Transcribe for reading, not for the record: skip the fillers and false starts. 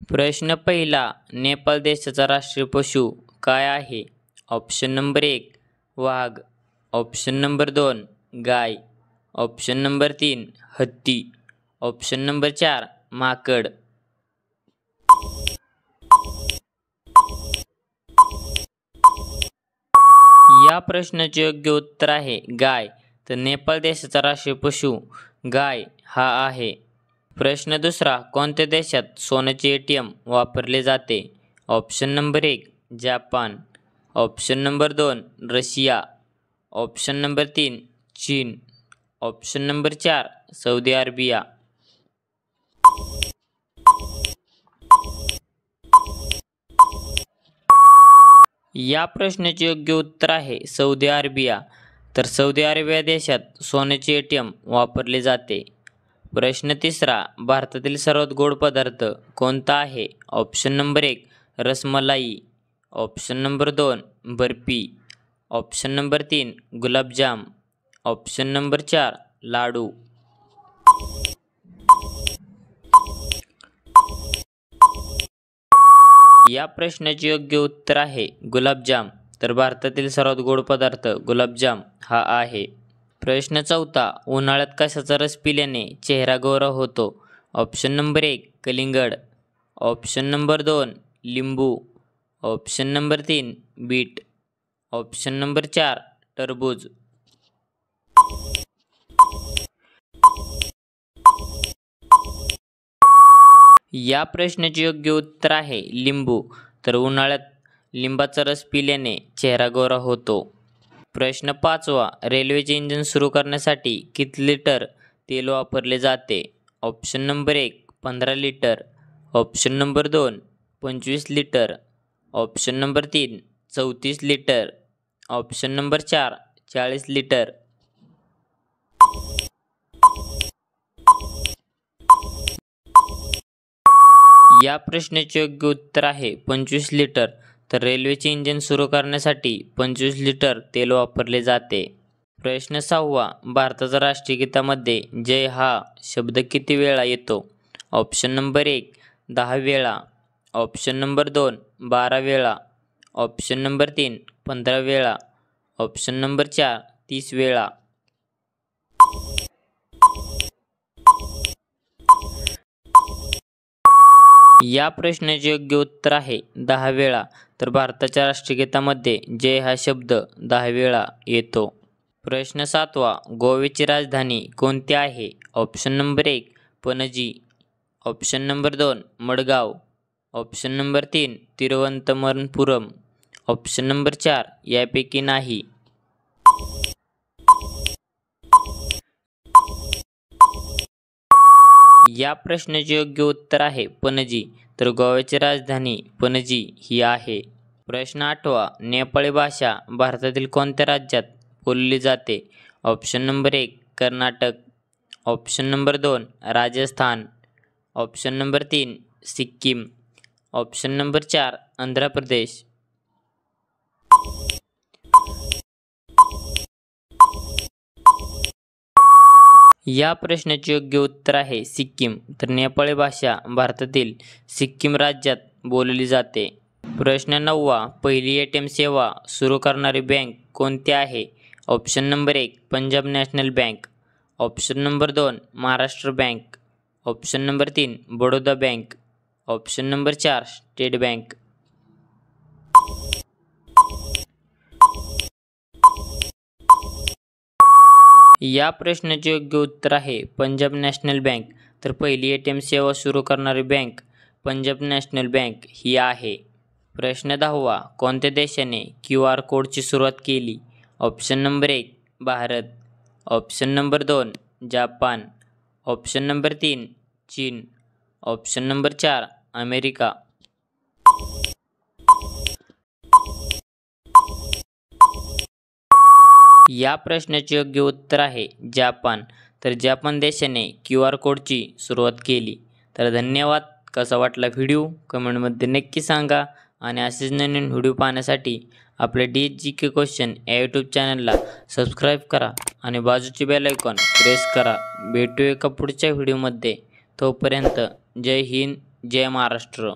प्रश्न पहिला, नेपाळ देशाचा राष्ट्रीय पशु काय आहे? ऑप्शन नंबर 1 वाघ, ऑप्शन नंबर 2 गाय, ऑप्शन नंबर 3 हत्ती, ऑप्शन नंबर 4 माकड. या प्रश्नाचे योग्य उत्तर आहे गाय. तर नेपाळ देशाचा राष्ट्रीय पशु गाय हा आहे. प्रश्न दुसरा, कोणत्या देशात सोन्याचे ATM वापरले जाते? Option number 1 Japan, option number 2 Russia, option number 3 चीन, ऑप्शन नंबर 4 सौदी अरेबिया. या प्रश्नाचे योग्य उत्तर आहे सौदी अरेबिया. तर सौदी अरेबिया देशात सोन्याचे ATM वापरले जाते. प्रश्न तिसरा, भारतातील सर्वात गोड पदार्थ कोणता आहे? Option number 1 rasmalai, option number 2 barfi, option number 3 गुलाबजाम, ऑप्शन नंबर 4 लाडू. या प्रश्नाचे योग्य उत्तर आहे गुलाबजाम. तर भारतातील सर्वात गोड पदार्थ गुलाबजाम हा आहे. प्रश्न चौथा, उन्हाळ्यात कशाचा रस पिल्याने चेहरा गोरा होतो? ऑप्शन नंबर 1 कलिंगड, ऑप्शन नंबर 2 लिंबू, option number 3 beet, option number 4 टरबूज. या प्रश्नाचे योग्य उत्तर आहे लिंबू. तर उन्हाळ्यात लिंबाचा रस पिल्याने चेहरा गोरा होतो. प्रश्न पाचवा, रेल्वेचे इंजिन सुरू करण्यासाठी किती लिटर तेल वापरले जाते? Option number 1 15 litre, option number 2 25 litre, option number 3 34 litre, option number 4 40 litre. या प्रश्नाचे योग्य उत्तर आहे 25 लिटर. तर रेल्वेचे इंजिन सुरू करण्यासाठी 25 लिटर तेल वापरले जाते. प्रश्न सहावा, भारताच्या राष्ट्रीय गीतामध्ये जय हा शब्द किती वेळा येतो? ऑप्शन नंबर 1 10 वेळा, ऑप्शन नंबर 2 12 वेळा, ऑप्शन नंबर 3 15 वेळा, ऑप्शन नंबर 4 30 वेळा. या प्रश्नाचे योग्य उत्तर आहे 10 वेळा. तर भारताच्या राष्ट्रगीतामध्ये जय हा शब्द 10 वेळा येतो. प्रश्न सातवा, गोव्याची राजधानी कोणती आहे? Option number 1 Panaji, option number 2 Madgaon, option number 3 Thiruvananthapuram, option number 4 यापैकी नाही. या प्रश्नाचे योग्य उत्तर आहे पणजी. तर गोव्याची राजधानी पणजी ही आहे. प्रश्न आठवा, नेपाळी भाषा भारतातील कोणत्या राज्यात बोलली जाते? Option number 1 Karnataka, option number 2 Rajasthan, option number 3 Sikkim, option number 4 Andhra Pradesh. या प्रश्नाचे योग्य उत्तर आहे सिक्कीम. तर नेपाळी भाषा भारतातील सिक्कीम राज्यात बोलली जाते. प्रश्न नववा, पहिली ATM सेवा सुरू करणारी बँक कोणती आहे? Option number 1 Punjab national bank, option number 2 Maharashtra bank, option number 3 Baroda bank, option number 4 state bank. या प्रश्नाचे योग्य उत्तर आहे पंजाब नॅशनल बँक. तर पहिली ATM सेवा सुरू करणारी बँक पंजाब नॅशनल बँक ही आहे. प्रश्न 10वा, कोणत्या देशाने QR कोडची सुरुवात केली? Option number 1 Bharat, option number 2 Japan, option number 3 चीन, ऑप्शन नंबर 4 अमेरिका. या प्रश्नाचे योग्य उत्तर आहे जापान. तर जापान देशाने QR कोडची सुरुवात केली. तर धन्यवाद. कसा वाटला व्हिडिओ कमेंटमध्ये नक्की सांगा आणि असेच नवीन व्हिडिओ पाहण्यासाठी आपल्या DHGK क्वेश्चन या यूट्यूब चॅनलला सबस्क्राईब करा आणि बाजूचे बेल आयकॉन प्रेस करा. भेटूया एका पुढच्या व्हिडिओमध्ये. तोपर्यंत जय हिंद, जय महाराष्ट्र.